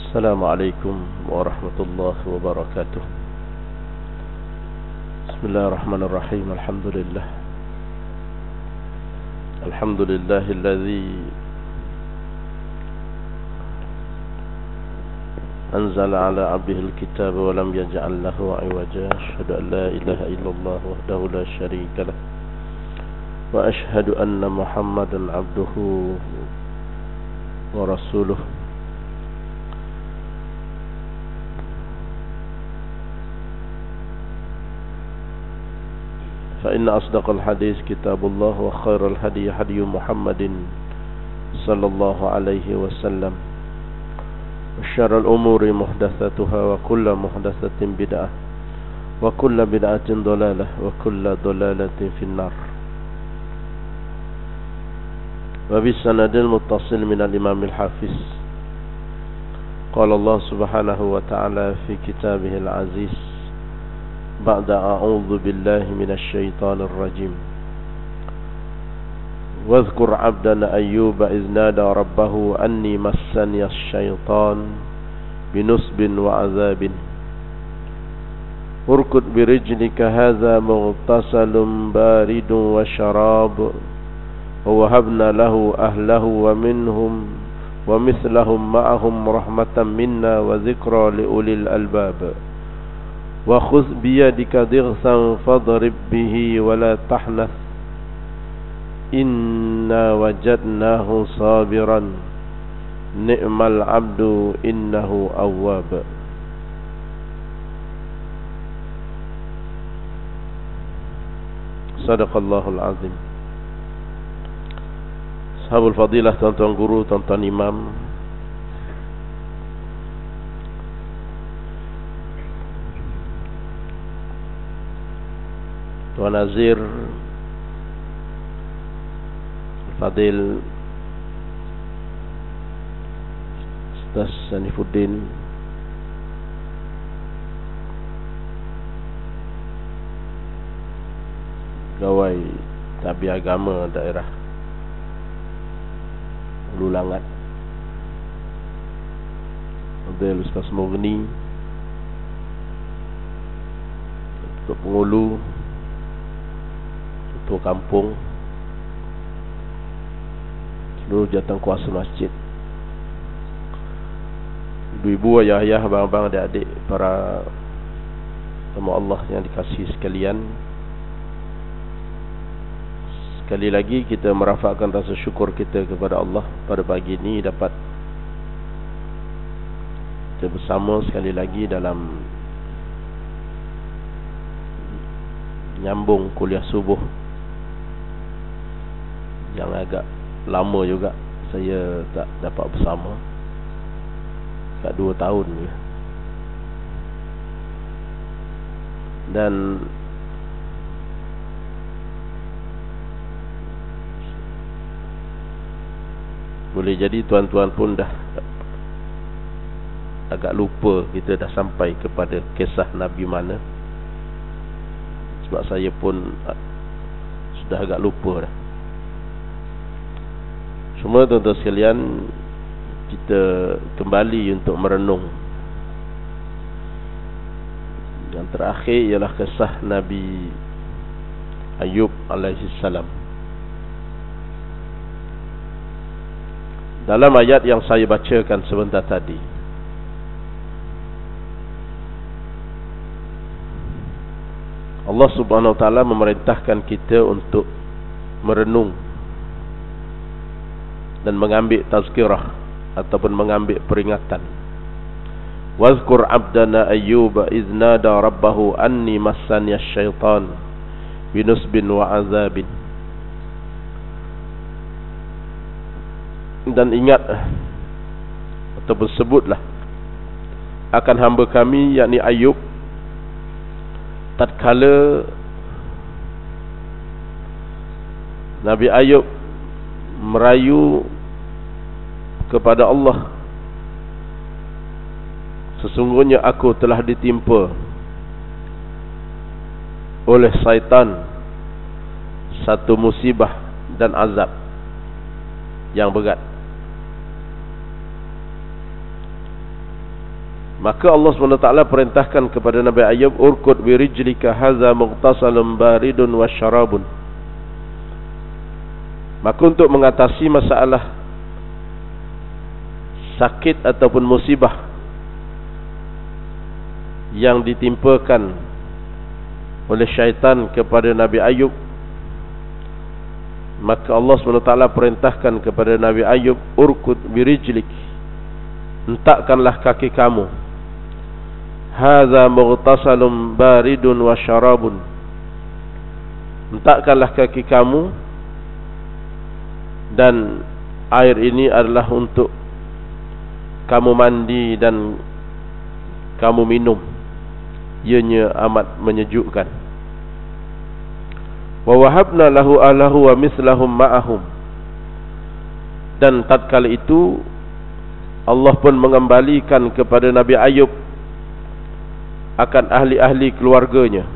السلام عليكم ورحمة الله وبركاته. بسم الله الرحمن الرحيم. الحمد لله الذي أنزل على عبده الكتاب ولم يجعل له عوجا. أشهد أن لا إله إلا الله وحده لا شريك له وأشهد أن محمدا عبده ورسوله. فإن أصدق الحديث كتاب الله وخير الهدي هدي محمد صلى الله عليه وسلم وشر الأمور محدثاتها وكل محدثة بدعة وكل بدعة ضلالة وكل ضلالة في النار. وبالسند المتصل من الإمام الحافظ قال الله سبحانه وتعالى في كتابه العزيز بعد أعوذ بالله من الشيطان الرجيم واذكر عبدنا أيوب إذ نادى ربه أني مسني الشيطان بنصب وعذاب اركض برجلك هذا مغتسل بارد وشراب ووهبنا له أهله ومثلهم معهم رحمة منا وذكرى لأولي الألباب وخذ بيدك ضغثا فاضرب به ولا تحنث إنا وجدناه صابرا نعم العبد إنه أواب. صدق الله العظيم. Sahabul fadilah, tuan-tuan guru, tuan-tuan imam, Tuan Nazir Fadil Ustaz Sanifuddin, Gawai Tabi Agama Daerah Hulu Langat, Fadil Ustaz Mughni, Ketua Pengulu, Ketua Kampung, seluruh jawatan kuasa masjid, ibu-ibu, ayah-ayah, abang-abang, adik-adik, para tamu Allah yang dikasihi sekalian. Sekali lagi kita merafakkan rasa syukur kita kepada Allah pada pagi ini dapat kita bersama sekali lagi dalam nyambung kuliah subuh yang agak lama juga saya tak dapat bersama, kat 2 tahun ya. Dan boleh jadi tuan-tuan pun dah agak lupa kita dah sampai kepada kisah Nabi mana. Sebab saya pun sudah agak lupa dah. Semua tuan-tuan sekalian, kita kembali untuk merenung. Yang terakhir ialah kisah Nabi Ayub alaihissalam. Dalam ayat yang saya bacakan sebentar tadi, Allah subhanahu wa ta'ala memerintahkan kita untuk merenung dan mengambil tazkirah ataupun mengambil peringatan. Wazkur abdana Ayyub idh nada rabbahu anni massani asy-syaitan binusbin wa azabin. Dan ingat ataupun sebutlah akan hamba kami yakni Ayub tatkala Nabi Ayub merayu kepada Allah, sesungguhnya aku telah ditimpa oleh syaitan satu musibah dan azab yang berat. Maka Allah SWT perintahkan kepada Nabi Ayub, urkud birijlika hadza mughtasalun baridun wasyarabun. Maka untuk mengatasi masalah sakit ataupun musibah yang ditimpakan oleh syaitan kepada Nabi Ayub, maka Allah SWT perintahkan kepada Nabi Ayub, urkud birijlik, hentakkanlah kaki kamu, hadza mughtasalun baridun wa syarabun, hentakkanlah kaki kamu, dan air ini adalah untuk kamu mandi dan kamu minum, ianya amat menyejukkan. Wa wahabna lahu ahlahu wa mislahum ma'ahum, dan tatkala itu Allah pun mengembalikan kepada Nabi Ayub akan ahli-ahli keluarganya,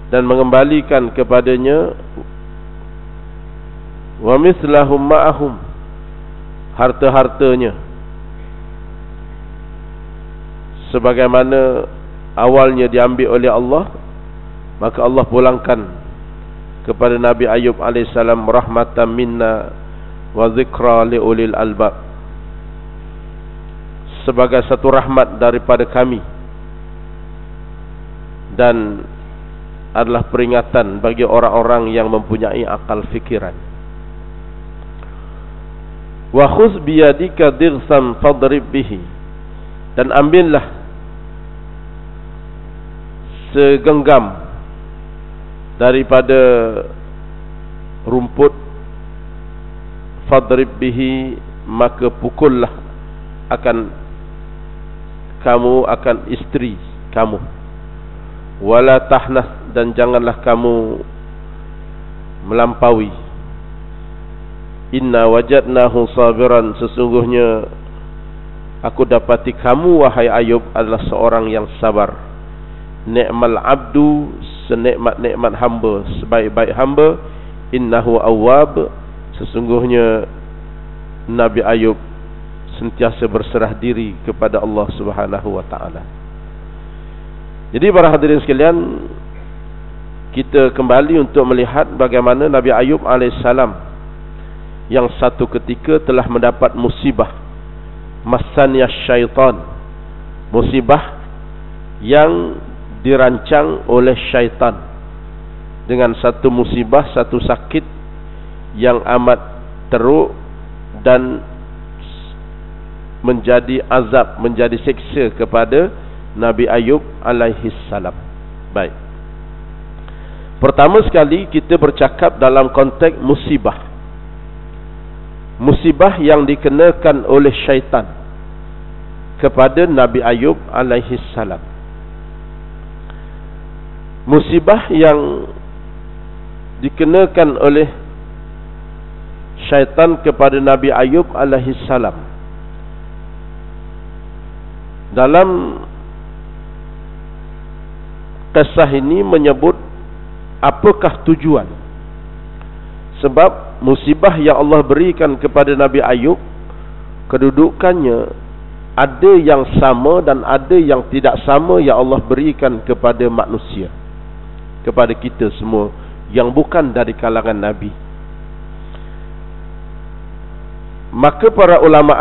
dan mengembalikan kepadanya wa mislahum ma'ahum, harta-hartanya sebagaimana awalnya diambil oleh Allah. Maka Allah pulangkan kepada Nabi Ayub AS rahmatan minna wa zikra liulil albab, sebagai satu rahmat daripada kami dan adalah peringatan bagi orang-orang yang mempunyai akal fikiran. Wa khuz biyadika dirsam fadrib bihi, dan ambillah segenggam daripada rumput, fadrib bihi, maka pukullah akan kamu akan isteri kamu, wala tahnas, dan janganlah kamu melampaui. Inna wajadnahu sabiran, sesungguhnya aku dapati kamu wahai Ayub adalah seorang yang sabar. Ni'mal abdu, senikmat-nikmat hamba, sebaik-baik hamba. Innahu awwab, sesungguhnya Nabi Ayub sentiasa berserah diri kepada Allah Subhanahu wa taala. Jadi para hadirin sekalian, kita kembali untuk melihat bagaimana Nabi Ayub alaihissalam yang satu ketika telah mendapat musibah, massaniya syaitan, musibah yang dirancang oleh syaitan, dengan satu musibah, satu sakit yang amat teruk dan menjadi azab, menjadi siksa kepada Nabi Ayub alaihi salam. Baik, pertama sekali kita bercakap dalam konteks musibah, musibah yang dikenakan oleh syaitan kepada Nabi Ayub alaihi salam. Musibah yang dikenakan oleh syaitan kepada Nabi Ayub alaihi salam, dalam kisah ini menyebut apakah tujuan. Sebab musibah yang Allah berikan kepada Nabi Ayub, kedudukannya ada yang sama dan ada yang tidak sama yang Allah berikan kepada manusia, kepada kita semua yang bukan dari kalangan Nabi. Maka para ulama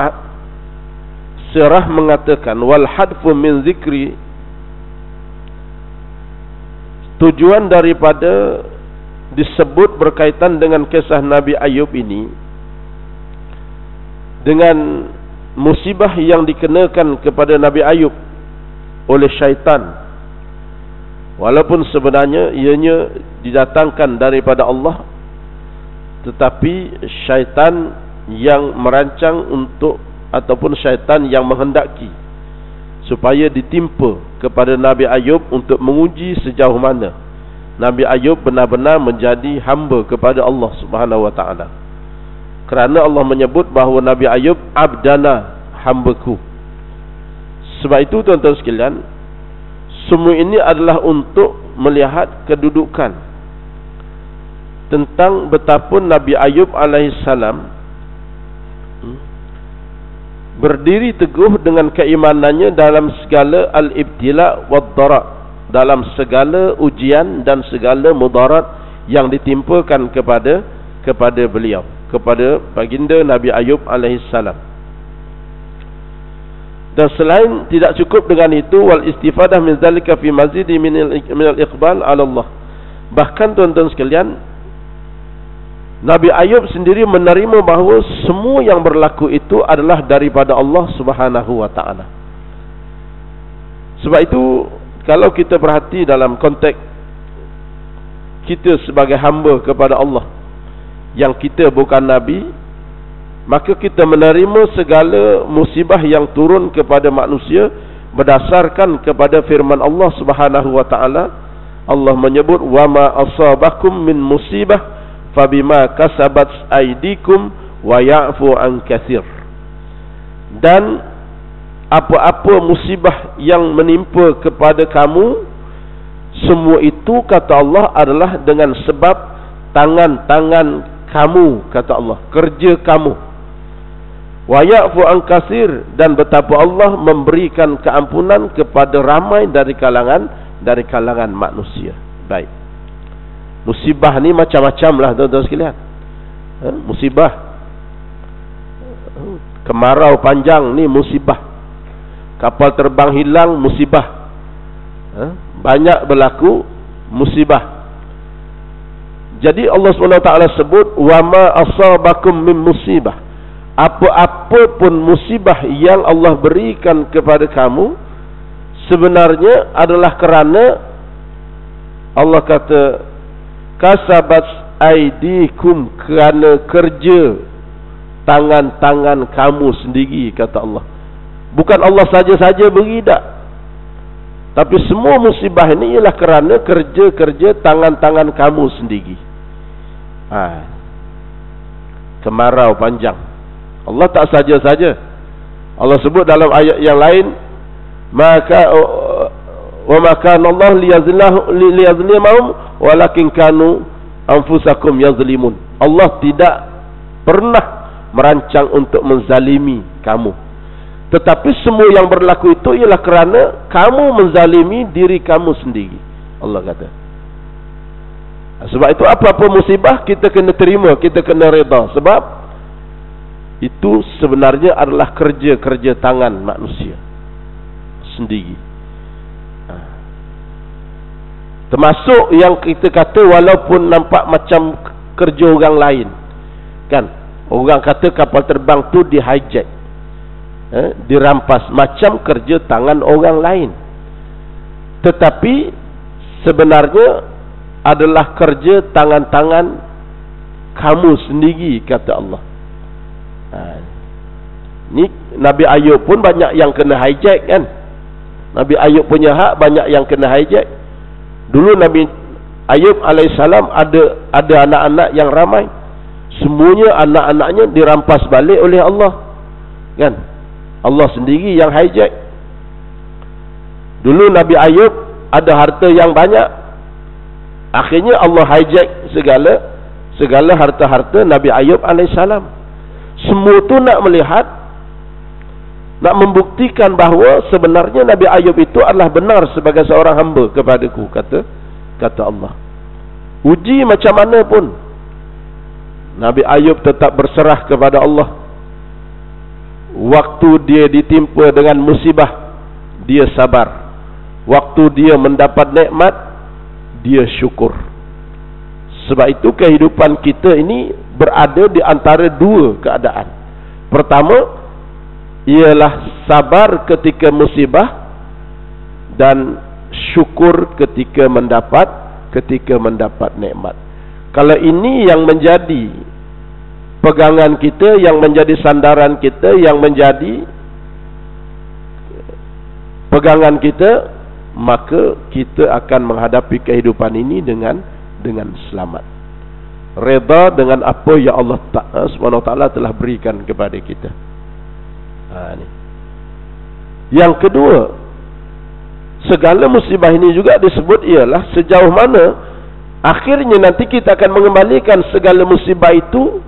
sirah mengatakan, wal hadfu min zikri, tujuan daripada disebut berkaitan dengan kisah Nabi Ayub ini dengan musibah yang dikenakan kepada Nabi Ayub oleh syaitan, walaupun sebenarnya ianya didatangkan daripada Allah, tetapi syaitan yang merancang untuk, ataupun syaitan yang menghendaki supaya ditimpa kepada Nabi Ayub untuk menguji sejauh mana Nabi Ayub benar-benar menjadi hamba kepada Allah Subhanahu wa taala. Kerana Allah menyebut bahawa Nabi Ayub abdana, hambaku. Sebab itu tuan-tuan sekalian, semua ini adalah untuk melihat kedudukan tentang betapa Nabi Ayub alaihissalam berdiri teguh dengan keimanannya dalam segala al-ibtila wad-darat, dalam segala ujian dan segala mudarat yang ditimpakan kepada beliau, kepada baginda Nabi Ayub alaihissalam. Dan selain tidak cukup dengan itu, wal istifadah min zalika fi mazidi min al-iqbal ala Allah. Bahkan tuan-tuan sekalian, Nabi Ayub sendiri menerima bahawa semua yang berlaku itu adalah daripada Allah Subhanahu wa taala. Sebab itu kalau kita perhati dalam konteks kita sebagai hamba kepada Allah, yang kita bukan nabi, maka kita menerima segala musibah yang turun kepada manusia berdasarkan kepada firman Allah Subhanahu wa taala. Allah menyebut, wa ma asabakum min musibah fabima kasabat aydikum wa ya'fu an katsir. Dan apa-apa musibah yang menimpa kepada kamu, semua itu kata Allah adalah dengan sebab tangan-tangan kamu, kata Allah, kerja kamu. Wa ya'fu an katsir, dan betapa Allah memberikan keampunan kepada ramai dari kalangan manusia. Baik. Musibah ni macam-macam lah tuan-tuan sekalian. Musibah. Kemarau panjang ni musibah. Kapal terbang hilang musibah. Banyak berlaku musibah. Jadi Allah SWT sebut, wa ma asabakum min musibah. Apa-apa pun musibah yang Allah berikan kepada kamu, sebenarnya adalah kerana Allah kata kasabat aidikum, kerana kerja tangan-tangan kamu sendiri, kata Allah. Bukan Allah saja-saja beri, tak. Tapi semua musibah ini ialah kerana kerja-kerja tangan-tangan kamu sendiri. Kemarau panjang, Allah tak saja-saja. Allah sebut dalam ayat yang lain, maka wa maka Allah liyazlimahum walakin kanu anfusakum yazlimun. Allah tidak pernah merancang untuk menzalimi kamu, tetapi semua yang berlaku itu ialah kerana kamu menzalimi diri kamu sendiri, Allah kata. Sebab itu apa-apa musibah kita kena terima, kita kena redha, sebab itu sebenarnya adalah kerja-kerja tangan manusia sendiri. Termasuk yang kita kata walaupun nampak macam kerja orang lain, kan? Orang kata kapal terbang tu di hijack, dirampas, macam kerja tangan orang lain, tetapi sebenarnya adalah kerja tangan-tangan kamu sendiri, kata Allah. Ni Nabi Ayub pun banyak yang kena hijack, kan? Nabi Ayub punya hak banyak yang kena hijack. Dulu Nabi Ayub alaihissalam ada anak-anak yang ramai, semuanya anak-anaknya dirampas balik oleh Allah, kan? Allah sendiri yang hijack. Dulu Nabi Ayub ada harta yang banyak, akhirnya Allah hijack segala harta-harta Nabi Ayub alaihissalam. Semua tu nak melihat, nak membuktikan bahawa sebenarnya Nabi Ayub itu adalah benar sebagai seorang hamba kepadaku, kata Allah. Uji macam mana pun, Nabi Ayub tetap berserah kepada Allah. Waktu dia ditimpa dengan musibah, dia sabar. Waktu dia mendapat nikmat, dia syukur. Sebab itu kehidupan kita ini berada di antara dua keadaan. Pertama ialah sabar ketika musibah dan syukur ketika mendapat nikmat. Kalau ini yang menjadi pegangan kita, yang menjadi sandaran kita, yang menjadi pegangan kita, maka kita akan menghadapi kehidupan ini dengan selamat. Redha dengan apa yang Allah SWT telah berikan kepada kita. Yang kedua, segala musibah ini juga disebut ialah sejauh mana akhirnya nanti kita akan mengembalikan segala musibah itu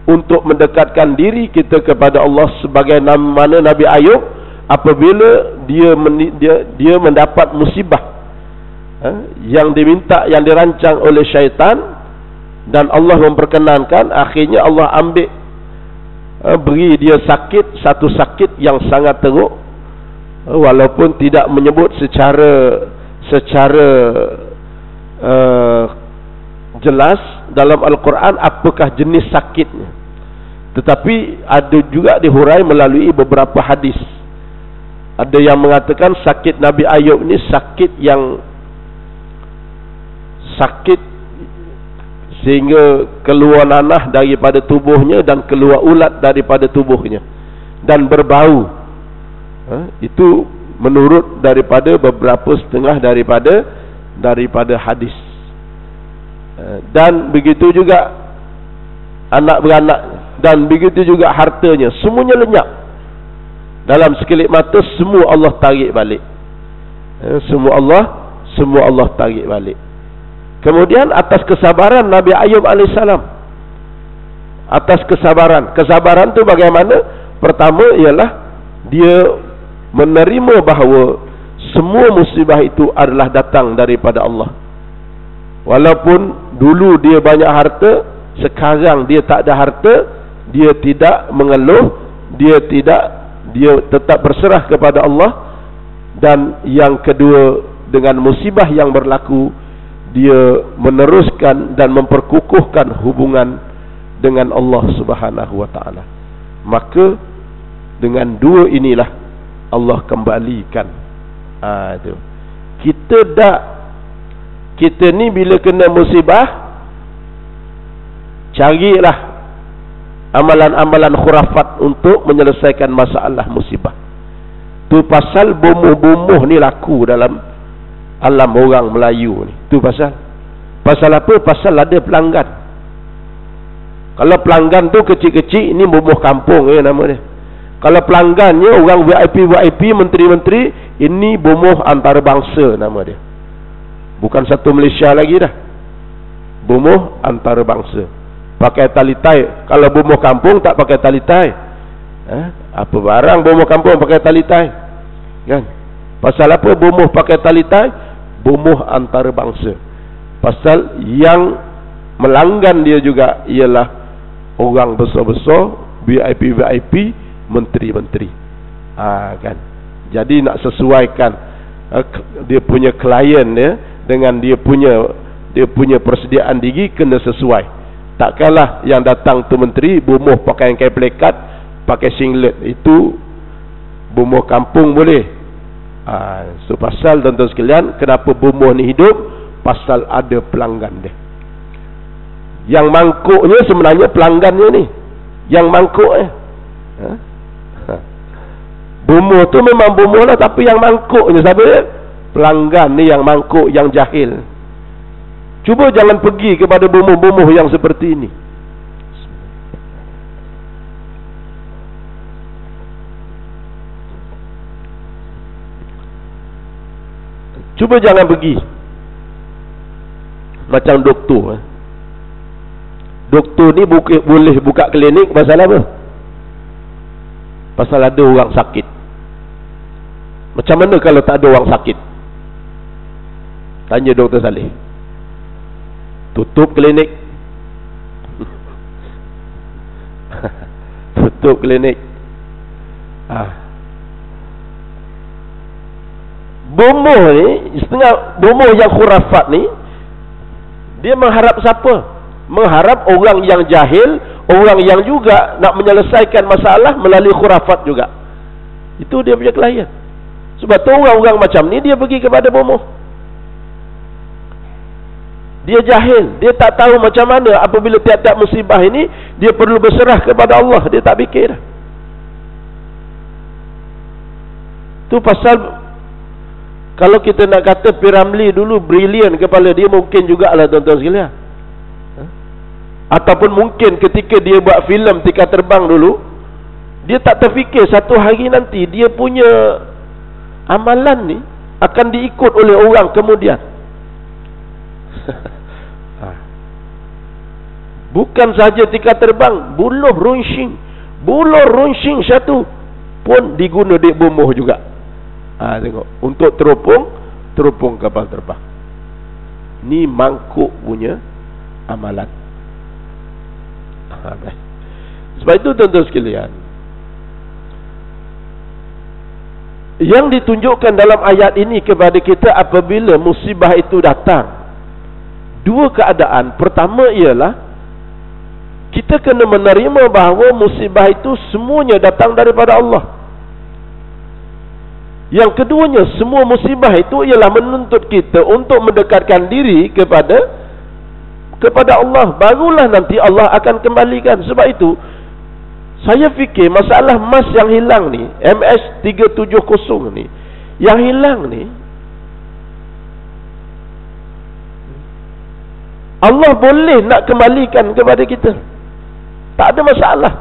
untuk mendekatkan diri kita kepada Allah sebagai mana Nabi Ayub apabila dia mendapat musibah yang diminta, yang dirancang oleh syaitan, dan Allah memperkenankan, akhirnya Allah ambil beri dia sakit, satu sakit yang sangat teruk, walaupun tidak menyebut secara jelas dalam Al-Quran apakah jenis sakitnya, tetapi ada juga dihurai melalui beberapa hadis. Ada yang mengatakan sakit Nabi Ayub ni sakit yang sakit sehingga keluar nanah daripada tubuhnya dan keluar ulat daripada tubuhnya dan berbau. Itu menurut daripada beberapa setengah daripada hadis. Dan begitu juga anak beranak, dan begitu juga hartanya, semuanya lenyap. Dalam sekelip mata semua Allah tarik balik. Semua Allah tarik balik. Kemudian atas kesabaran Nabi Ayub alaihissalam, atas kesabaran tu bagaimana? Pertama ialah dia menerima bahawa semua musibah itu adalah datang daripada Allah. Walaupun dulu dia banyak harta, sekarang dia tak ada harta, dia tidak mengeluh, dia tetap berserah kepada Allah. Dan yang kedua, dengan musibah yang berlaku, dia meneruskan dan memperkukuhkan hubungan dengan Allah Subhanahu wa taala. Maka dengan dua inilah Allah kembalikan. Itu. Kita ni bila kena musibah, carilah amalan-amalan khurafat untuk menyelesaikan masalah musibah. Tu pasal bomoh-bomoh ni laku dalam alam orang Melayu ni. Tu pasal apa? Pasal ada pelanggan. Kalau pelanggan tu kecil-kecil, ini bomoh kampung nama dia. Kalau pelanggannya orang VIP, menteri-menteri, ini bomoh antarabangsa nama dia. Bukan satu Malaysia lagi dah. Bomoh antarabangsa. Pakai tali tai. Kalau bomoh kampung tak pakai tali tai. Apa barang bomoh kampung pakai tali tai? Kan? Pasal apa bomoh pakai tali tai? Bomoh antarabangsa. Pasal yang melanggan dia juga ialah orang besar-besar, VIP, menteri-menteri. Kan? Jadi nak sesuaikan dia punya klien dia dengan dia punya persediaan diri kena sesuai. Takkanlah yang datang tu menteri bomoh pakai kain pelekat, pakai singlet, itu bomoh kampung boleh. So pasal tuan-tuan sekalian, kenapa bomoh ni hidup? Pasal ada pelanggan dia. Yang mangkuknya sebenarnya pelanggannya ni. Yang mangkuknya bomoh tu memang bomoh lah, tapi yang mangkuknya siapa dia? Pelanggan ni yang mangkuk, yang jahil. Cuba jangan pergi kepada bomoh-bomoh yang seperti ini. Cuba jangan pergi. Macam doktor. Doktor ni boleh buka klinik pasal apa? Pasal ada orang sakit. Macam mana kalau tak ada orang sakit? Tanya Dr. Saleh. Tutup klinik. Tutup klinik. Bomoh ni, setengah bomoh yang khurafat ni, dia mengharap siapa? Mengharap orang yang jahil, orang yang juga nak menyelesaikan masalah melalui khurafat juga. Itu dia punya klien. Sebab tu orang-orang macam ni dia pergi kepada bomoh. Dia jahil, dia tak tahu macam mana apabila tiap-tiap musibah ini dia perlu berserah kepada Allah, dia tak fikir. Tu pasal kalau kita nak kata P.Ramlee dulu brilian kepala dia, mungkin jugalah tuan-tuan sekalian. Ataupun mungkin ketika dia buat filem Tika Terbang dulu, dia tak terfikir satu hari nanti dia punya amalan ni akan diikut oleh orang kemudian. Bukan saja tikar terbang, buluh runcing satu pun diguna di bumuh juga. Tengok, untuk terupung kapal terbang. Ni mangkuk punya amalan. Sebab itu tuan-tuan sekalian, yang ditunjukkan dalam ayat ini kepada kita apabila musibah itu datang, dua keadaan. Pertama ialah kita kena menerima bahawa musibah itu semuanya datang daripada Allah. Yang keduanya, semua musibah itu ialah menuntut kita untuk mendekatkan diri kepada Allah. Barulah nanti Allah akan kembalikan. Sebab itu saya fikir masalah emas yang hilang ni, MS370 ni, yang hilang ni, Allah boleh nak kembalikan kepada kita. Tak ada masalah.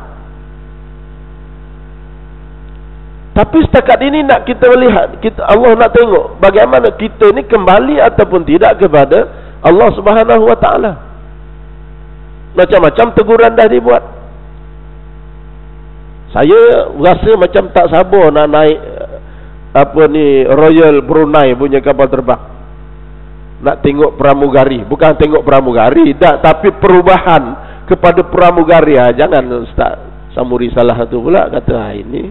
Tapi setakat ini nak kita lihat, Allah nak tengok bagaimana kita ni kembali ataupun tidak kepada Allah Subhanahu Wa Taala. Macam-macam teguran dah dibuat. Saya rasa macam tak sabar nak naik Royal Brunei punya kapal terbang. Nak tengok pramugari. Bukan tengok pramugari dah, tapi perubahan kepada pramugari. Jangan Ustaz Samuri salah satu pula kata ini.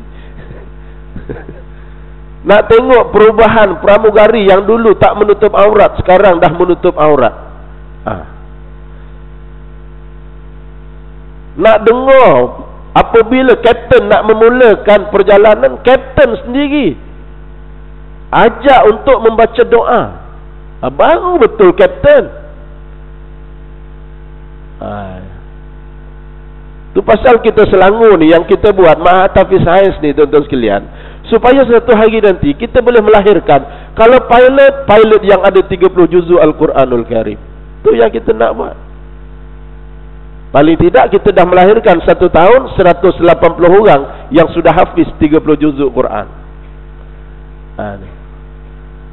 Nak tengok perubahan pramugari yang dulu tak menutup aurat, sekarang dah menutup aurat. Nak dengar apabila kapten nak memulakan perjalanan, kapten sendiri ajak untuk membaca doa. Baru betul kapten. Itu pasal kita Selangor ni yang kita buat Mahatafiz Sains ni tuan-tuan sekalian, supaya satu hari nanti kita boleh melahirkan, kalau pilot yang ada 30 juzuk Al-Quranul Karim. Itu yang kita nak buat. Paling tidak kita dah melahirkan satu tahun 180 orang yang sudah hafiz 30 juzuk Quran.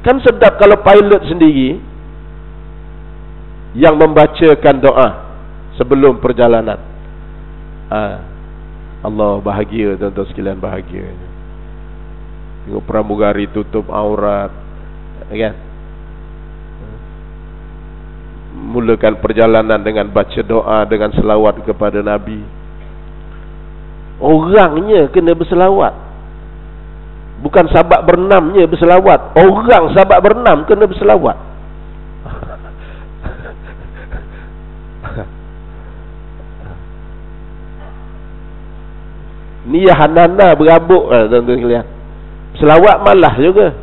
Kan sedap kalau pilot sendiri yang membacakan doa sebelum perjalanan. Allah bahagia tuan-tuan sekalian, bahagia. Tengok pramugari tutup aurat, kan? Mulakan perjalanan dengan baca doa, dengan selawat kepada Nabi. Orangnya kena berselawat, bukan sahabat berenamnya berselawat. Orang sahabat berenam kena berselawat. Ni Yahanana berabuk tuan-tuan sekalian. Selawat malah juga.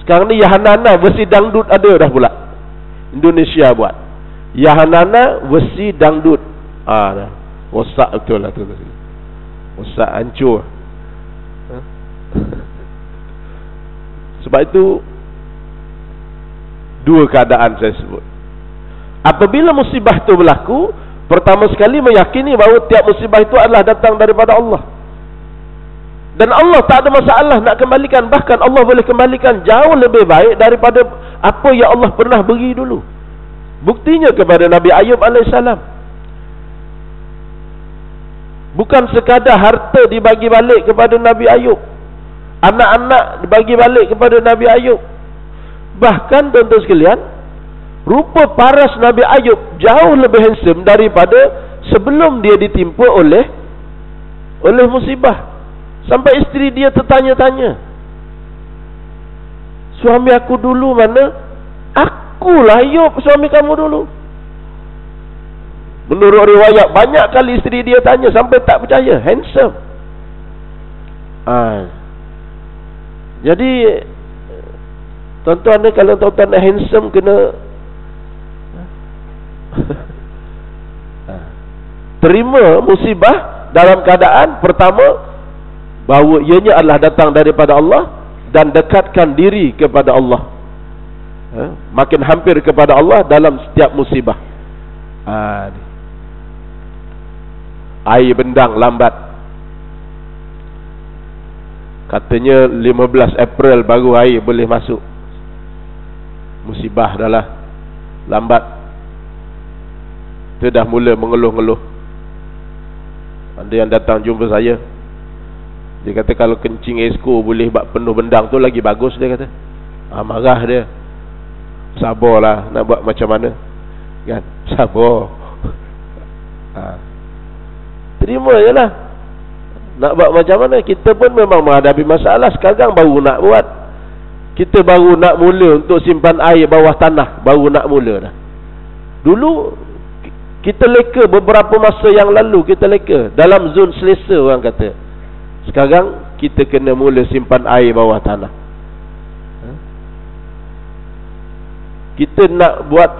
Sekarang ni Yahanana versi dangdut ada dah pula. Indonesia buat Yahanana versi dangdut. Dah rosak betul lah tu. Rosak, hancur. Sebab itu dua keadaan saya sebut. Apabila musibah itu berlaku, pertama sekali meyakini bahawa tiap musibah itu adalah datang daripada Allah. Dan Allah tak ada masalah nak kembalikan. Bahkan Allah boleh kembalikan jauh lebih baik daripada apa yang Allah pernah beri dulu. Buktinya kepada Nabi Ayub AS. Bukan sekadar harta dibagi balik kepada Nabi Ayub, anak-anak dibagi balik kepada Nabi Ayub. Bahkan tuan-tuan sekalian, rupa paras Nabi Ayub jauh lebih handsome daripada sebelum dia ditimpa oleh musibah. Sampai isteri dia tertanya-tanya, suami aku dulu mana? Akulah Ayub, suami kamu dulu. Menurut riwayat, banyak kali isteri dia tanya sampai tak percaya. Handsome. Jadi tuan-tuan ni, kalau tuan-tuan nak handsome, kena terima musibah dalam keadaan pertama bahawa ianya adalah datang daripada Allah, dan dekatkan diri kepada Allah, makin hampir kepada Allah dalam setiap musibah. Air bendang lambat, katanya 15 April baru air boleh masuk. Musibah dah lah lambat. Itu dah mula mengeluh-ngeluh. Ada yang datang jumpa saya, dia kata kalau kencing esko boleh buat penuh bendang tu lagi bagus, dia kata. Marah dia. Sabarlah, nak buat macam mana kan, sabar. Terima je lah. Nak buat macam mana, kita pun memang menghadapi masalah. Sekarang baru nak buat. Kita baru nak mula untuk simpan air bawah tanah, baru nak mula dah. Dulu kita leka, beberapa masa yang lalu kita leka dalam zon selesa orang kata. Sekarang kita kena mula simpan air bawah tanah. Kita nak buat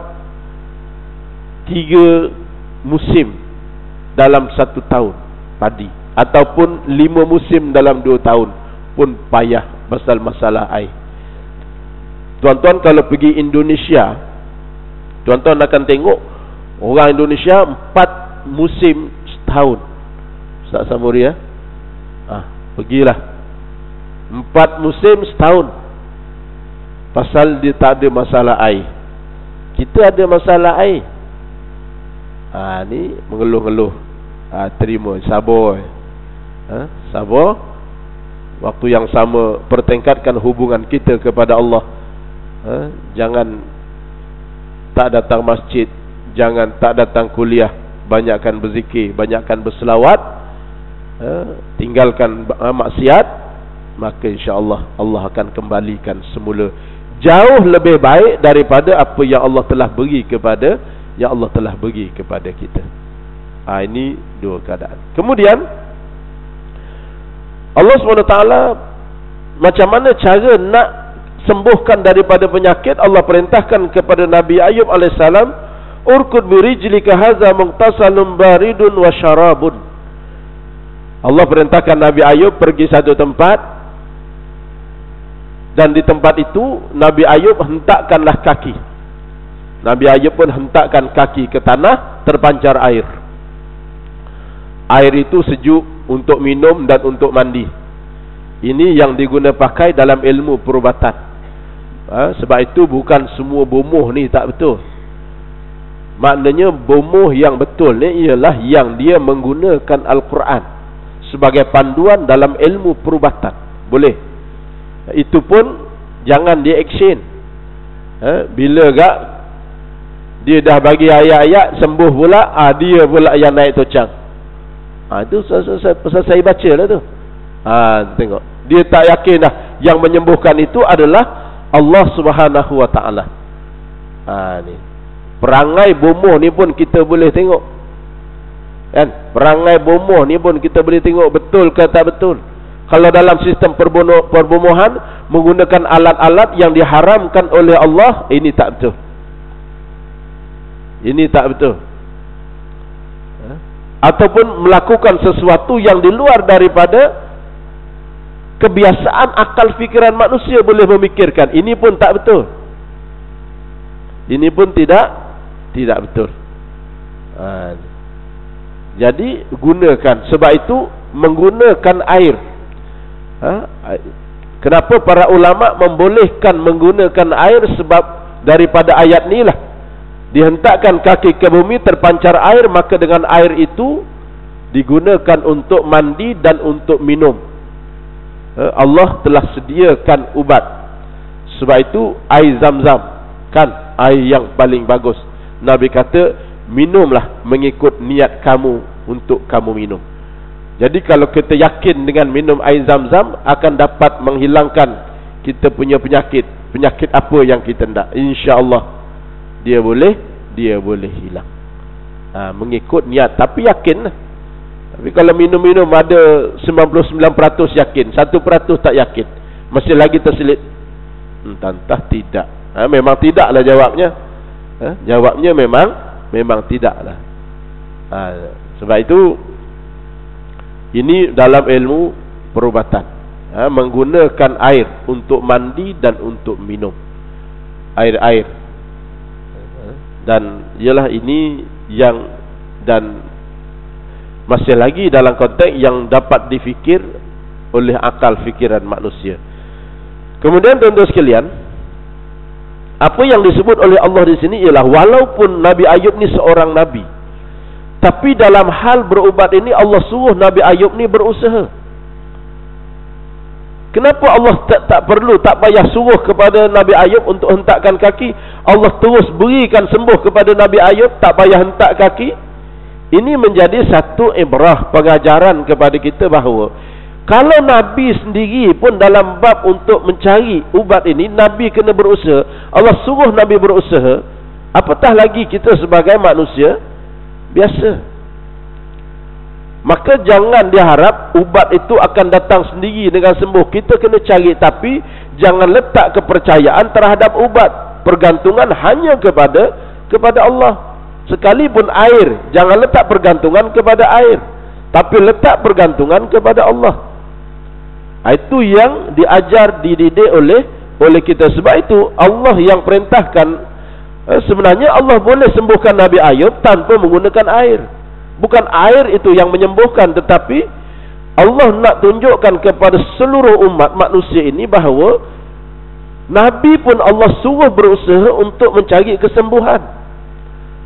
3 musim dalam 1 tahun padi, ataupun 5 musim dalam 2 tahun pun payah pasal masalah air. Tuan-tuan kalau pergi Indonesia, tuan-tuan akan tengok orang Indonesia 4 musim setahun. Ustaz Samuri ya? Pergilah 4 musim setahun. Pasal dia tak ada masalah air. Kita ada masalah air. Ni mengeluh-ngeluh. Terima, sabar. Sabar. Waktu yang sama pertingkatkan hubungan kita kepada Allah. Jangan tak datang masjid, jangan tak datang kuliah, banyakkan berzikir, banyakkan berselawat, tinggalkan maksiat, maka insya-Allah Allah akan kembalikan semula jauh lebih baik daripada apa yang Allah telah beri kepada kita. Ini 2 keadaan. Kemudian Allah SWT macam mana cara nak sembuhkan daripada penyakit? Allah perintahkan kepada Nabi Ayub AS, urkud birijlika hadza mughtasalun baridun wa syarabun. Allah perintahkan Nabi Ayub pergi satu tempat, dan di tempat itu Nabi Ayub hentakkanlah kaki. Nabi Ayub pun hentakkan kaki ke tanah, terpancar air. Air itu sejuk untuk minum dan untuk mandi. Ini yang diguna pakai dalam ilmu perubatan. Sebab itu bukan semua bomoh ni tak betul. Maknanya bomoh yang betul ni ialah yang dia menggunakan Al-Quran sebagai panduan dalam ilmu perubatan. Boleh. Itu pun jangan dia action. Bila gak dia dah bagi ayat-ayat sembuh pula, dia pula yang naik tocang. Itu pasal saya baca lah tu. Tengok, dia tak yakin dah yang menyembuhkan itu adalah Allah Subhanahu Wa Taala. Ni perangai bomoh ni pun kita boleh tengok kan. Perangai bomoh ni pun kita boleh tengok betul ke tak betul. Kalau dalam sistem perbomohan menggunakan alat-alat yang diharamkan oleh Allah, ini tak betul. Ini tak betul. Ataupun melakukan sesuatu yang di luar daripada kebiasaan akal fikiran manusia boleh memikirkan, ini pun tak betul. Ini pun tidak betul. Jadi gunakan. Sebab itu menggunakan air. Kenapa para ulama membolehkan menggunakan air? Sebab daripada ayat ni lah, dihentakkan kaki ke bumi, terpancar air, maka dengan air itu digunakan untuk mandi dan untuk minum. Allah telah sediakan ubat. Sebab itu air Zam-Zam kan air yang paling bagus. Nabi kata, minumlah mengikut niat kamu untuk kamu minum. Jadi kalau kita yakin dengan minum air Zam-Zam akan dapat menghilangkan kita punya penyakit apa yang kita nak, insya-Allah dia boleh hilang. Mengikut niat, tapi yakin. Tapi kalau minum-minum ada 99% yakin, 1% tak yakin, masih lagi terselit, entah tidak. Memang tidaklah jawabnya. Jawabnya memang tidaklah. Sebab itu ini dalam ilmu perubatan, menggunakan air untuk mandi dan untuk minum. Air. Dan ialah ini yang, dan masih lagi dalam konteks yang dapat difikir oleh akal fikiran manusia. Kemudian tuan-tuan sekalian, apa yang disebut oleh Allah di sini ialah walaupun Nabi Ayub ni seorang nabi, Tapi dalam hal berubat ini Allah suruh Nabi Ayub ni berusaha. Kenapa Allah tak perlu, tak payah suruh kepada Nabi Ayub untuk hentakkan kaki? Allah terus berikan sembuh kepada Nabi Ayub, tak payah hentak kaki. Ini menjadi satu ibrah, pengajaran kepada kita bahawa kalau Nabi sendiri pun dalam bab untuk mencari ubat ini, Nabi kena berusaha. Allah suruh Nabi berusaha, apatah lagi kita sebagai manusia biasa. Maka jangan diharap ubat itu akan datang sendiri dengan sembuh. Kita kena cari, tapi jangan letak kepercayaan terhadap ubat. Pergantungan hanya kepada Allah. Sekalipun air, jangan letak pergantungan kepada air, tapi letak pergantungan kepada Allah. Itu yang diajar, dididik oleh kita. Sebab itu Allah yang perintahkan. Sebenarnya Allah boleh sembuhkan Nabi Ayub tanpa menggunakan air. Bukan air itu yang menyembuhkan, tetapi Allah nak tunjukkan kepada seluruh umat manusia ini bahawa Nabi pun Allah suruh berusaha untuk mencari kesembuhan.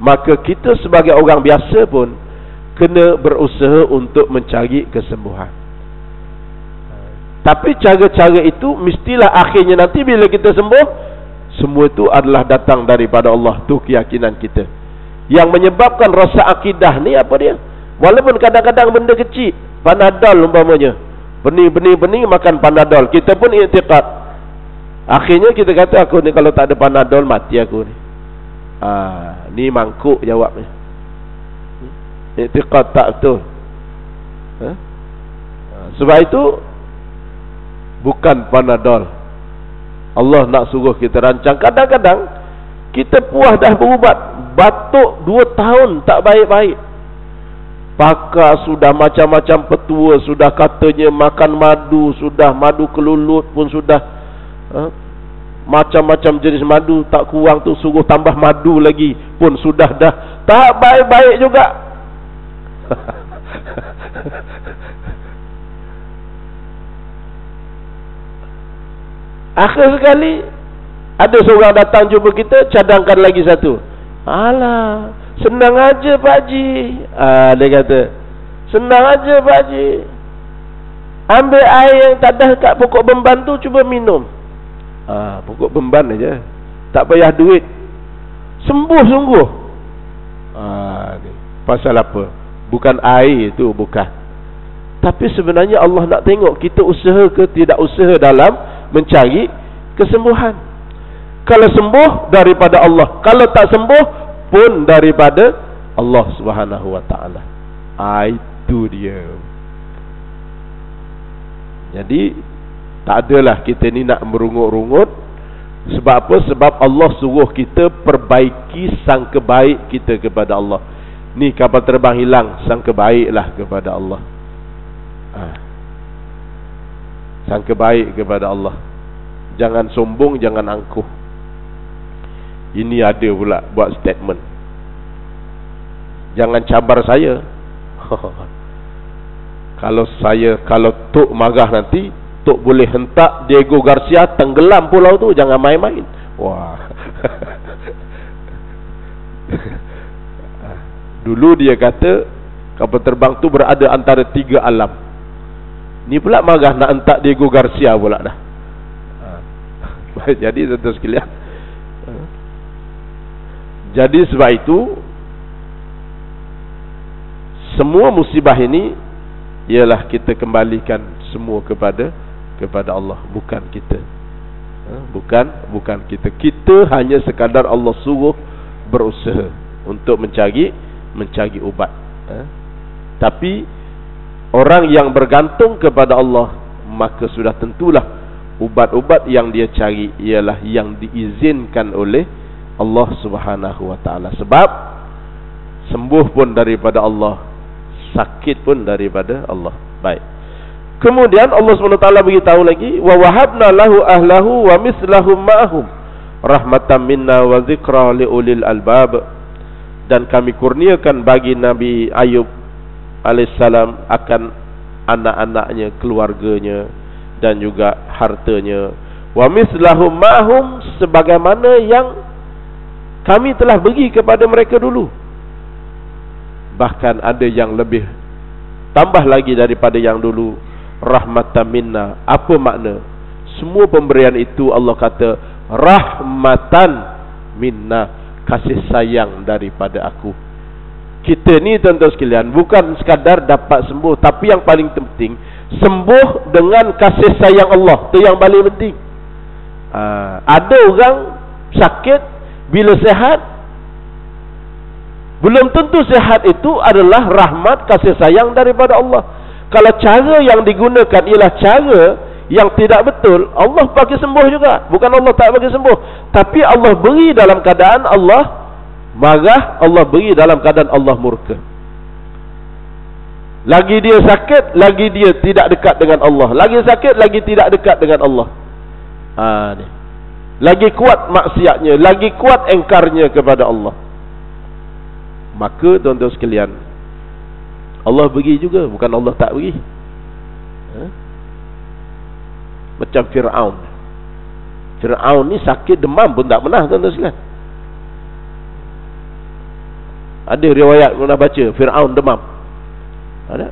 Maka kita sebagai orang biasa pun kena berusaha untuk mencari kesembuhan. Tapi cara-cara itu mestilah akhirnya nanti bila kita sembuh, semua itu adalah datang daripada Allah. Tu keyakinan kita. Yang menyebabkan rasa akidah ni apa dia? Walaupun kadang-kadang benda kecil, Panadol umpamanya, benih-benih makan Panadol, kita pun i'tiqad. Akhirnya kita kata, aku ni kalau tak ada Panadol mati aku ni. Ni mangkuk jawabnya. I'tiqad tak betul. Sebab itu bukan Panadol Allah nak suruh kita rancang. Kadang-kadang kita puas dah berubat, batuk 2 tahun tak baik-baik, pakar sudah macam-macam petua, sudah katanya makan madu, sudah madu kelulut pun sudah macam-macam jenis madu, tak kurang tu suruh tambah madu lagi pun sudah dah tak baik-baik juga. Akhir sekali ada seorang datang jumpa kita, cadangkan lagi satu. Alah, senang aja Pak Haji. Dia kata, senang aja Pak Haji, ambil air yang tak ada kat pokok bemban tu, cuba minum. Pokok bemban aja, tak payah duit, sembuh sungguh. Pasal apa? Bukan air tu, bukan. Tapi sebenarnya Allah nak tengok kita usaha ke tidak usaha dalam mencari kesembuhan. Kalau sembuh daripada Allah, kalau tak sembuh pun daripada Allah Subhanahu wa taala. Itu dia. Jadi tak adalah kita ni nak merungut-rungut. Sebab apa? Sebab Allah suruh kita perbaiki sangka baik kita kepada Allah. Ni kapal terbang hilang, sangka baiklah kepada Allah. Sangka baik kepada Allah. Jangan sombong, jangan angkuh. Ini ada pula buat statement, jangan cabar saya. Kalau Tok marah nanti, Tok boleh hentak Diego Garcia tenggelam pulau tu, jangan main-main. Wah. Dulu dia kata kapal terbang tu berada antara 3 alam. Ni pula marah nak hentak Diego Garcia pula dah. Jadi tuan-tuan sekalian, jadi sebab itu semua musibah ini ialah kita kembalikan semua kepada Allah, bukan kita. Bukan kita. Kita hanya sekadar Allah suruh berusaha untuk mencari ubat. Tapi orang yang bergantung kepada Allah, maka sudah tentulah ubat-ubat yang dia cari ialah yang diizinkan oleh Allah Subhanahu wa taala. Sebab sembuh pun daripada Allah, sakit pun daripada Allah. Baik. Kemudian Allah Subhanahu wa taala beritahu lagi, wa wahabna lahu ahlahu wa mislahum ma'ahum rahmatan minna wa dzikra liulil albab. Dan kami kurniakan bagi Nabi Ayub alaihissalam akan anak-anaknya, keluarganya dan juga hartanya. Wa mislahum ma'hum, sebagaimana yang kami telah bagi kepada mereka dulu. bahkan ada yang lebih tambah lagi daripada yang dulu. Rahmatan minna. Apa makna? Semua pemberian itu Allah kata rahmatan minna, kasih sayang daripada aku. Kita ni tuan-tuan sekalian bukan sekadar dapat sembuh, tapi yang paling penting sembuh dengan kasih sayang Allah. Itu yang paling penting. Ada orang sakit, bila sehat, belum tentu sehat itu adalah rahmat kasih sayang daripada Allah. Kalau cara yang digunakan ialah cara yang tidak betul, Allah bagi sembuh juga. Bukan Allah tak bagi sembuh, tapi Allah beri dalam keadaan Allah marah, Allah beri dalam keadaan Allah murka. Lagi dia sakit, lagi dia tidak dekat dengan Allah. Lagi sakit, lagi tidak dekat dengan Allah. Ni. Lagi kuat maksiatnya, lagi kuat engkarnya kepada Allah. Maka tuan-tuan sekalian, Allah bagi juga, bukan Allah tak bagi. Macam Fir'aun. Fir'aun ni sakit demam pun tak pernah, tuan-tuan sekalian. Ada riwayat pernah baca Fir'aun demam. Ada?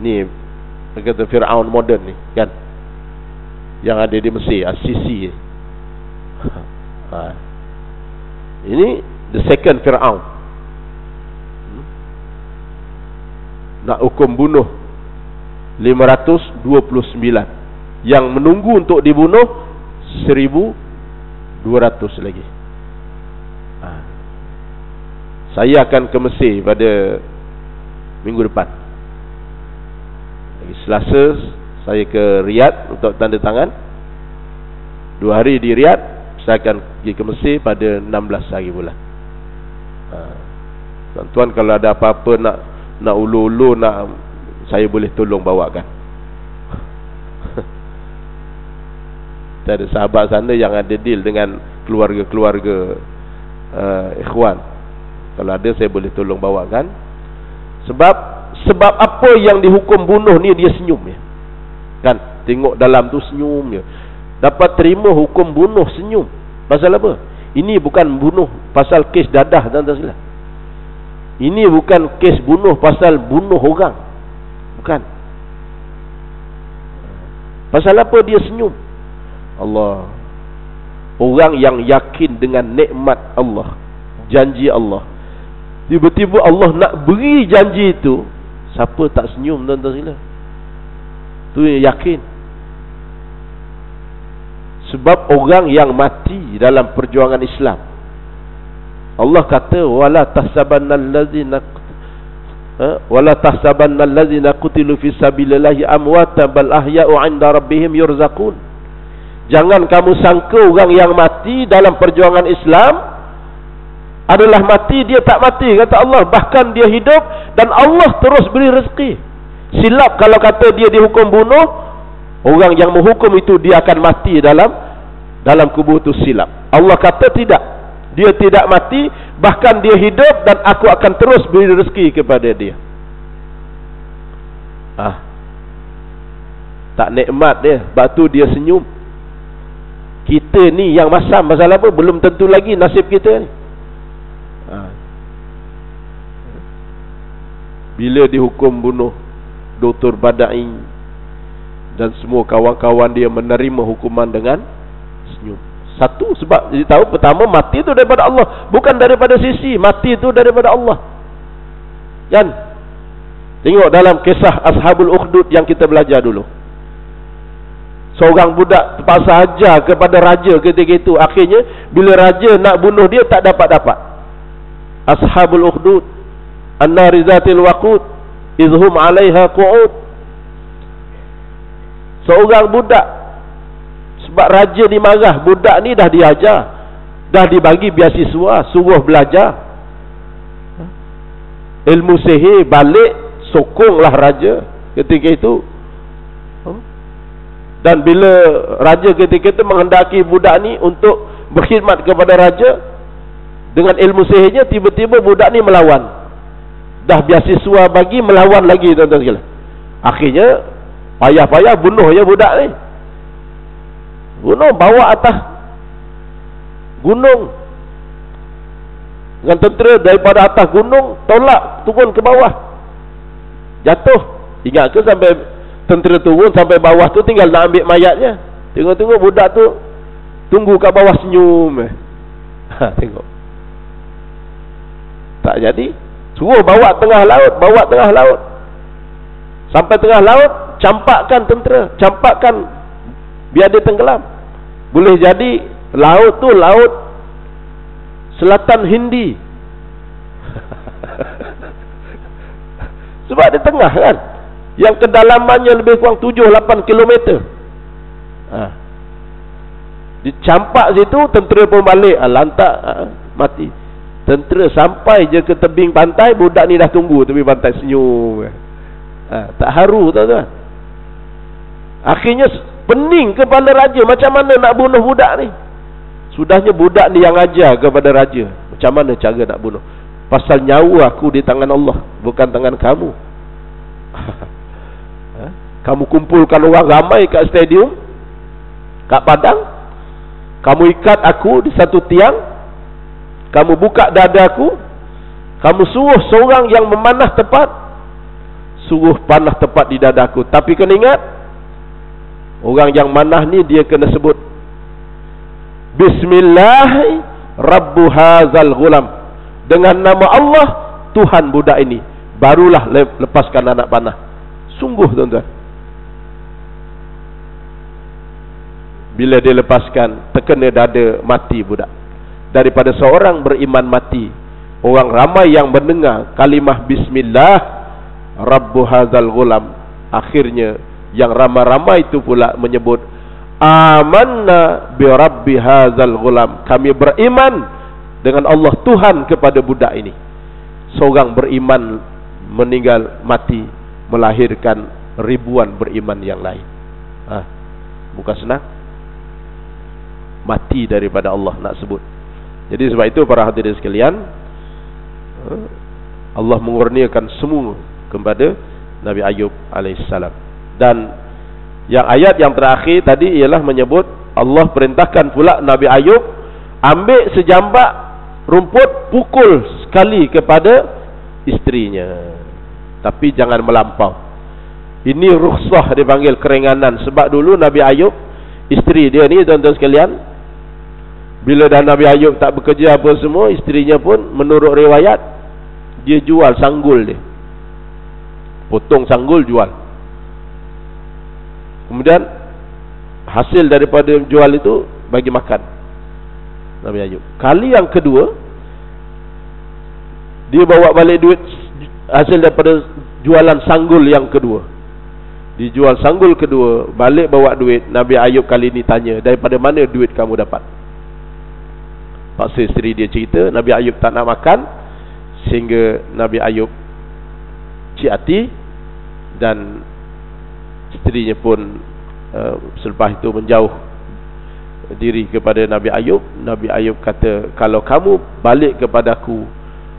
Ni kata Fir'aun moden ni kan, yang ada di Mesir, As-Sisi. Ini the second Fir'aun. Nak hukum bunuh 529, yang menunggu untuk dibunuh 1200 lagi. Saya akan ke Mesir pada minggu depan. Lagi Selasa saya ke Riyadh untuk tanda tangan. 2 hari di Riyadh, saya akan pergi ke Mesir pada 16 hari bulan. Tuan-tuan kalau ada apa-apa nak ulu-ulu, saya boleh tolong bawakan. Kita ada sahabat sana yang ada deal dengan keluarga-keluarga ikhwan. Kalau ada saya boleh tolong bawakan. Sebab apa yang dihukum bunuh ni dia senyum ya. Kan? Tengok dalam tu senyum je. Dapat terima hukum bunuh senyum. Pasal apa? Ini bukan bunuh pasal kes dadah, tuan-tuan sekalian. Ini bukan kes bunuh pasal bunuh orang. Bukan. Pasal apa dia senyum? Allah. Orang yang yakin dengan nikmat Allah, janji Allah, tiba-tiba Allah nak beri janji itu, siapa tak senyum, tuan-tuan sekalian? Tu yang yakin. Sebab orang yang mati dalam perjuangan Islam, Allah kata wala tahsabanna allazina qutilu fi sabilillahi amwatan bal ahya'u 'inda rabbihim yurzaqun. Jangan kamu sangka orang yang mati dalam perjuangan Islam adalah mati, dia tak mati, kata Allah. Bahkan dia hidup dan Allah terus beri rezeki. Silap kalau kata dia dihukum bunuh, orang yang menghukum itu dia akan mati dalam kubur itu, silap. Allah kata tidak, dia tidak mati, bahkan dia hidup dan aku akan terus beri rezeki kepada dia. Tak nikmat dia, sebab tu dia senyum. Kita ni yang masam, pasal apa? Belum tentu lagi nasib kita ni. Bila dihukum bunuh Dr. Badai dan semua kawan-kawan dia menerima hukuman dengan senyum. Satu sebab dia tahu, pertama mati itu daripada Allah, bukan daripada sisi. Mati itu daripada Allah. Kan? Tengok dalam kisah Ashabul Ukhdud yang kita belajar dulu. Seorang budak terpaksa ajar kepada raja ketika itu. Akhirnya bila raja nak bunuh dia, tak dapat-dapat. Ashabul Ukhdud an-nari zatil waqud izhum 'alaiha qu'ud. Seorang budak, sebab raja ni marah, budak ni dah diajar, dah dibagi beasiswa, suruh belajar ilmu sihir, balik sokonglah raja ketika itu. Dan bila raja ketika itu menghendaki budak ni untuk berkhidmat kepada raja dengan ilmu sihirnya, tiba-tiba budak ni melawan. Dah beasiswa bagi, melawan lagi, tuan-tuan sekalian. Akhirnya payah-payah bunuh je budak ni. Bunuh, bawa atas gunung. dengan tentera daripada atas gunung tolak turun ke bawah, jatuh. Ingat ke sampai tentera turun sampai bawah tu tinggal nak ambil mayatnya? Tengok-tengok budak tu tunggu kat bawah senyum. Tengok tak jadi, suruh bawa tengah laut, sampai tengah laut campakkan tentera, campakkan biar dia tenggelam. Boleh jadi laut tu laut Selatan Hindi. Sebab di tengah kan, yang kedalamannya lebih kurang 7-8 km. Dicampak situ, tentera pun balik, lantak, mati. Tentera sampai je ke tebing pantai, budak ni dah tunggu tepi pantai senyum. Tak haru tuan-tuan. Akhirnya pening kepala raja, macam mana nak bunuh budak ni. Sudahnya budak ni yang ajar kepada raja macam mana cara nak bunuh. Pasal nyawa aku di tangan Allah, bukan tangan kamu. Kamu kumpulkan orang ramai kat stadium, kat padang, kamu ikat aku di satu tiang, kamu buka dada aku, kamu suruh seorang yang memanah tepat, suruh panah tepat di dada aku. Tapi kena ingat, orang yang manah ni dia kena sebut Bismillah Rabbu hazal ghulam, dengan nama Allah Tuhan budak ini, barulah lepaskan anak panah. Sungguh tuan-tuan, bila dia lepaskan, terkena dada, mati budak. Daripada seorang beriman mati, orang ramai yang mendengar kalimah Bismillah Rabbu hazal ghulam, akhirnya yang ramai-ramai itu pula menyebut Amanna bi Rabbi hazal ghulam, kami beriman dengan Allah Tuhan kepada budak ini. Seorang beriman meninggal mati, melahirkan ribuan beriman yang lain. Bukan senang. Mati daripada Allah nak sebut. Jadi sebab itu para hadirin sekalian, Allah mengurniakan semua kepada Nabi Ayub alaihissalam. Dan yang ayat yang terakhir tadi ialah menyebut Allah perintahkan pula Nabi Ayub ambil sejambak rumput, pukul sekali kepada isterinya, tapi jangan melampau. Ini rukhsah, dipanggil keringanan. Sebab dulu Nabi Ayub, isteri dia ni tuan-tuan sekalian, bila dah Nabi Ayub tak bekerja apa semua, isterinya pun menurut riwayat dia jual sanggul dia, potong sanggul jual. Kemudian hasil daripada jual itu bagi makan Nabi Ayub. Kali yang kedua, dia bawa balik duit hasil daripada jualan sanggul yang kedua. Dijual sanggul kedua, balik bawa duit. Nabi Ayub kali ini tanya, daripada mana duit kamu dapat? Paksa isteri dia cerita. Nabi Ayub tak nak makan, sehingga Nabi Ayub cik hati, dan isterinya pun selepas itu menjauh diri kepada Nabi Ayub. Nabi Ayub kata, kalau kamu balik kepadaku,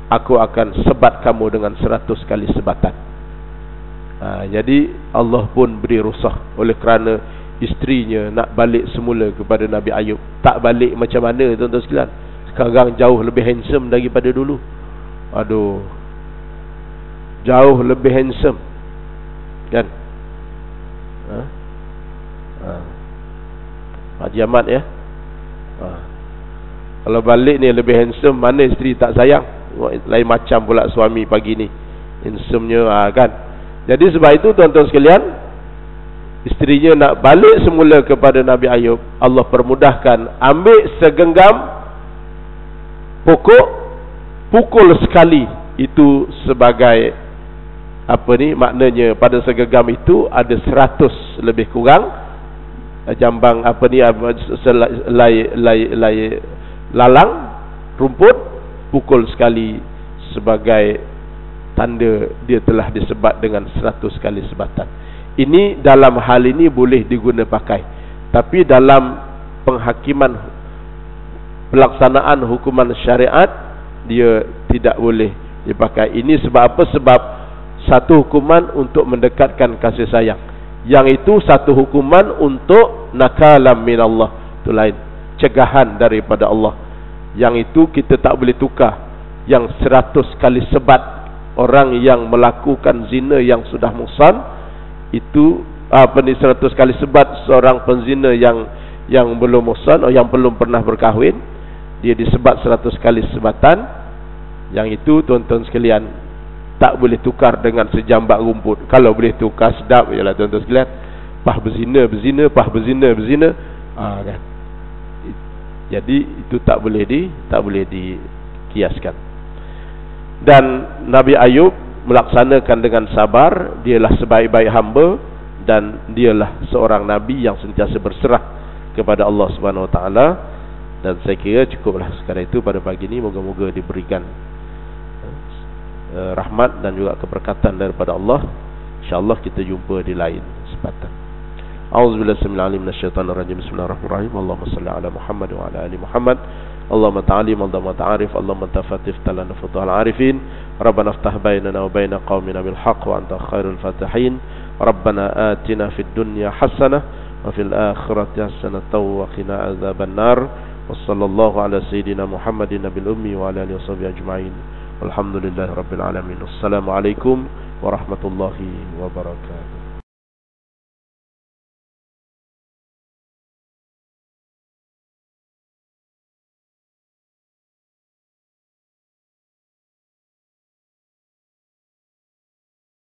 aku akan sebat kamu dengan 100 kali sebatan. Jadi Allah pun beri rusah, oleh kerana isterinya nak balik semula kepada Nabi Ayub. Tak balik macam mana tuan-tuan sekalian? Sekarang jauh lebih handsome daripada dulu. Aduh, jauh lebih handsome kan? Haji Ahmad ya. Kalau balik ni lebih handsome, mana isteri tak sayang? Lain macam pula suami pagi ni, handsome-nya kan. Jadi sebab itu tuan-tuan sekalian, isterinya nak balik semula kepada Nabi Ayub, Allah permudahkan, ambil segenggam pokok, pukul sekali. Itu sebagai apa ni, maknanya pada segenggam itu ada 100 lebih kurang jambang apa ni, lalang rumput, pukul sekali sebagai tanda dia telah disebat dengan 100 kali sebatan. Ini dalam hal ini boleh diguna pakai, tapi dalam penghakiman, pelaksanaan hukuman syariat, dia tidak boleh dipakai. Ini sebab apa? Sebab satu hukuman untuk mendekatkan kasih sayang, yang itu satu hukuman untuk nakalam minallah, itu lain, cegahan daripada Allah. Yang itu kita tak boleh tukar. yang 100 kali sebat orang yang melakukan zina yang sudah muhsan, itu 100 kali sebat seorang penzina yang belum muhsan atau yang belum pernah berkahwin, dia disebat 100 kali sebatan. Yang itu tuan-tuan sekalian tak boleh tukar dengan sejambak rumput. Kalau boleh tukar sedap ialah tuan-tuan sekalian, pah berzina, kan. Jadi itu tak boleh dikiaskan. Dan Nabi Ayub melaksanakan dengan sabar, dialah sebaik-baik hamba dan dialah seorang nabi yang sentiasa berserah kepada Allah Subhanahu Wa Taala. Dan saya kira cukuplah sekadar itu pada pagi ini. Moga-moga diberikan rahmat dan juga keberkatan daripada Allah. InsyaAllah kita jumpa di lain kesempatan. A'udzubillahi samil alim minasyaitonir rajim. Bismillahirrahmanirrahim. Allahumma salli ala Muhammad wa ala ali Muhammad. Allahumma ta'alim, Allahumma ta'arif, Allahumma tafatif talana futuhal arifin. Rabbana aftah bainana wa baina qaumina bil haqq wa anta khairul fatihin. Rabbana atina fid dunya hasanah wa fil akhirati hasanah wa qina adzaban nar. Wa sallallahu ala sayyidina Muhammadin nabil ummi wa ala alihi washabihi ajma'in. Alhamdulillahirabbil alamin. Wassalamualaikum warahmatullahi wabarakatuh.